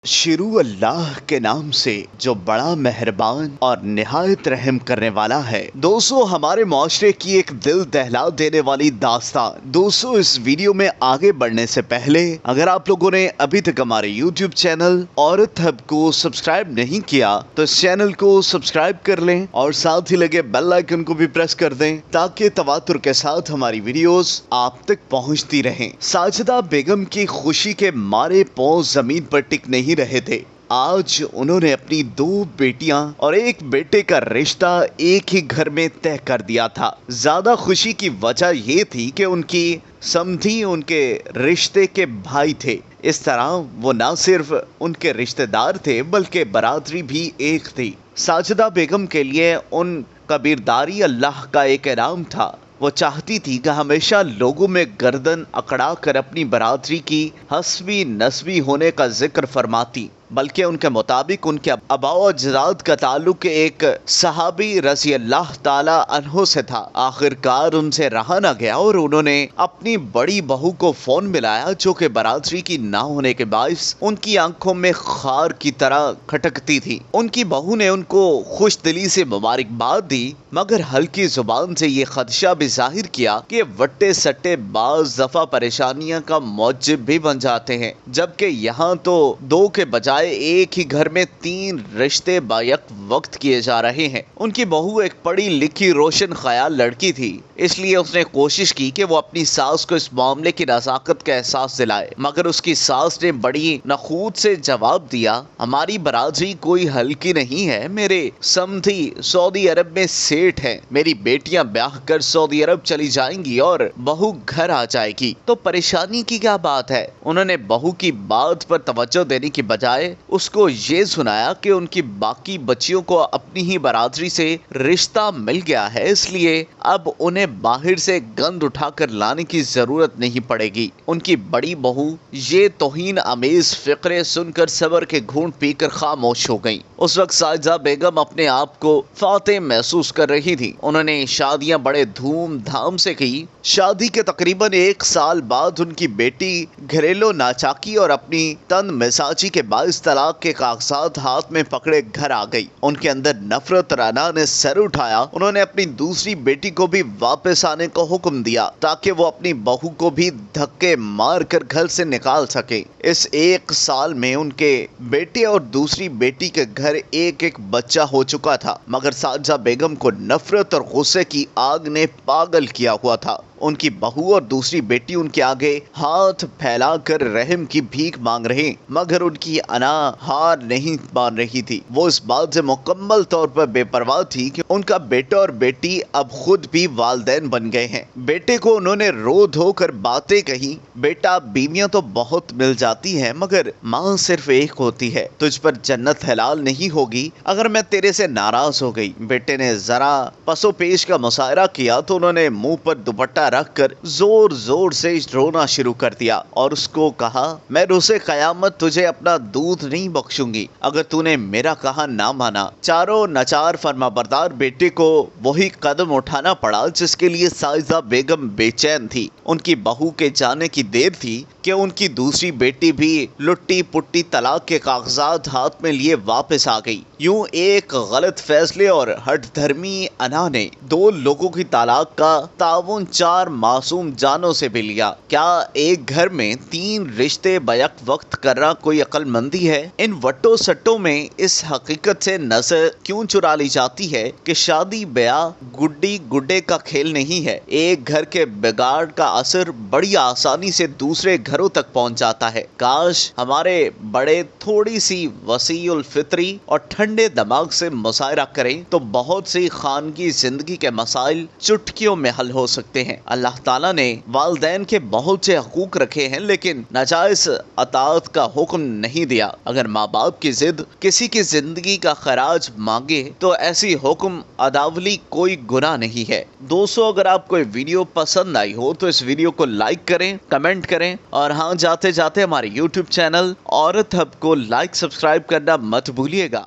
शुरू अल्लाह के नाम से जो बड़ा मेहरबान और निहायत रहम करने वाला है। दोस्तों, हमारे माशरे की एक दिल दहला देने वाली दास्तान। दोस्तों, इस वीडियो में आगे बढ़ने से पहले अगर आप लोगों ने अभी तक हमारे YouTube चैनल औरत हब को सब्सक्राइब नहीं किया तो इस चैनल को सब्सक्राइब कर लें और साथ ही लगे बेल आइकन को भी प्रेस कर दें ताकि तवातुर के साथ हमारी वीडियोस आप तक पहुंचती रहें। साजिदा बेगम की खुशी के मारे पांव जमीन पर टिक नहीं रहे थे। आज उन्होंने अपनी 2 बेटियां और 1 बेटे का रिश्ता एक ही घर में तय कर दिया था। ज्यादा खुशी की वजह ये थी कि उनकी समधी उनके रिश्ते के भाई थे। इस तरह वो न सिर्फ उनके रिश्तेदार थे बल्कि बरादरी भी एक थी। साजिदा बेगम के लिए उन कबीरदारी अल्लाह का एक इनाम था। वो चाहती थी कि हमेशा लोगों में गर्दन अकड़ा कर अपनी बरादरी की हस्बी नस्बी होने का जिक्र फरमाती, बल्कि उनके मुताबिक उनके आबाओ अजदाद का ताल्लुक एक सहाबी रज़ी अल्लाह ताला अन्हो से था। आखिरकार उनसे रहा न गया और उन्होंने अपनी बड़ी बहू को फोन मिलाया जो कि बरादरी की ना होने के बायस उनकी आंखों में खार की तरह खटकती थी। उनकी बहू ने उनको खुश दिली से मुबारकबाद दी, मगर हल्की जुबान से ये खदशा भी जाहिर किया कि वट्टे सट्टे बाज दफा परेशानियां का मौजिब भी बन जाते हैं, जबकि यहाँ तो 2 के बजाय एक ही घर में 3 रिश्ते बायक वक्त किए जा रहे हैं। उनकी बहू एक पढ़ी लिखी रोशन ख्याल लड़की थी, इसलिए उसने कोशिश की कि वो अपनी सास को इस मामले की नजाकत का एहसास दिलाए, मगर उसकी सास ने बड़ी नखूत से जवाब दिया, हमारी बरादरी कोई हल्की नहीं है। मेरे समधी सऊदी अरब में सेठ हैं, मेरी बेटियां ब्याह कर सऊदी अरब चली जाएंगी और बहू घर आ जाएगी, तो परेशानी की क्या बात है। उन्होंने बहू की बात पर तवज्जो देने की बजाय उसको ये सुनाया कि उनकी बाकी बच्चियों को अपनी ही बरादरी से रिश्ता मिल गया है, इसलिए अब उन्हें बाहर से गंद उठाकर लाने की जरूरत नहीं पड़ेगी। उनकी बड़ी बहू ये तौहीन अमेज फिक्रे सुनकर सबर के घूंट पीकर खामोश हो गई। उस वक्त साजिदा बेगम अपने आप को फातेह महसूस कर रही थी। उन्होंने शादियां बड़े धूमधाम से की। शादी के तकरीबन 1 साल बाद उनकी बेटी घरेलू नाचाकी और अपनी तन मिजाजी के बाइस तलाक के कागजात हाथ में पकड़े घर आ गई। उनके अंदर नफरत राना ने सर उठाया। उन्होंने अपनी दूसरी बेटी को भी वापस आने का हुक्म दिया ताकि वो अपनी बहू को भी धक्के मार कर घर से निकाल सके। इस 1 साल में उनके बेटे और दूसरी बेटी के घर एक बच्चा हो चुका था, मगर साजिदा बेगम को नफरत और गुस्से की आग ने पागल किया हुआ था। उनकी बहू और दूसरी बेटी उनके आगे हाथ फैलाकर रहम की भीख मांग रहे, मगर उनकी अना हार नहीं मान रही थी। वो इस बात से मुकम्मल तौर पर बेपरवाह थी कि उनका बेटा और बेटी अब खुद भी वालिदैन बन गए हैं। बेटे को उन्होंने रो धो कर बातें कही, बेटा बीवियां तो बहुत मिल जाती हैं मगर माँ सिर्फ एक होती है, तुझ पर जन्नत हलाल नहीं होगी अगर मैं तेरे से नाराज हो गई। बेटे ने जरा पसो पेश का मुशायरा किया तो उन्होंने मुंह पर दुपट्टा रखकर जोर जोर से रोना शुरू कर दिया और उसको कहा, मैं रोज़े क़यामत तुझे अपना दूध नहीं बख्शूंगी अगर तूने मेरा कहा ना माना। चारों नचार फरमाबरदार बेटे को वही कदम उठाना पड़ा जिसके लिए साजिदा बेगम बेचैन थी। उनकी बहू के जाने की देर थी कि उनकी दूसरी बेटी भी लुट्टी पुट्टी तलाक के कागजात हाथ में लिए वापस आ गई। यूं एक गलत फैसले और हठ धर्मी अना ने 2 लोगों की तलाक का ताउन 4 मासूम जानों से भी लिया। क्या एक घर में 3 रिश्ते बैक वक्त करना कोई अक्लमंदी है? इन वट्टो सट्टों में इस हकीकत से नजर क्यों चुरा ली जाती है कि शादी ब्याह गुड्डी गुड्डे का खेल नहीं है। एक घर के बिगाड़ का असर बड़ी आसानी से दूसरे घरों तक पहुंच जाता है। काश हमारे बड़े थोड़ी सी वसीउल फित्री और ठंडे दिमाग से मुशायरा करें तो बहुत सी खानगी जिंदगी के मसाइल चुटकियों में हल हो सकते हैं। अल्लाह ताला ने वालिदैन के बहुत से हकूक रखे हैं लेकिन नाजायज अतात का हुक्म नहीं दिया। अगर माँ बाप की जिद किसी की जिंदगी का खराज मांगे तो ऐसी हुक्म अदावली कोई गुनाह नहीं है। दोस्तों, अगर आपको ये वीडियो पसंद आई हो तो इस वीडियो को लाइक करें, कमेंट करें और हाँ, जाते जाते हमारे YouTube चैनल औरत हब को लाइक सब्सक्राइब करना मत भूलिएगा।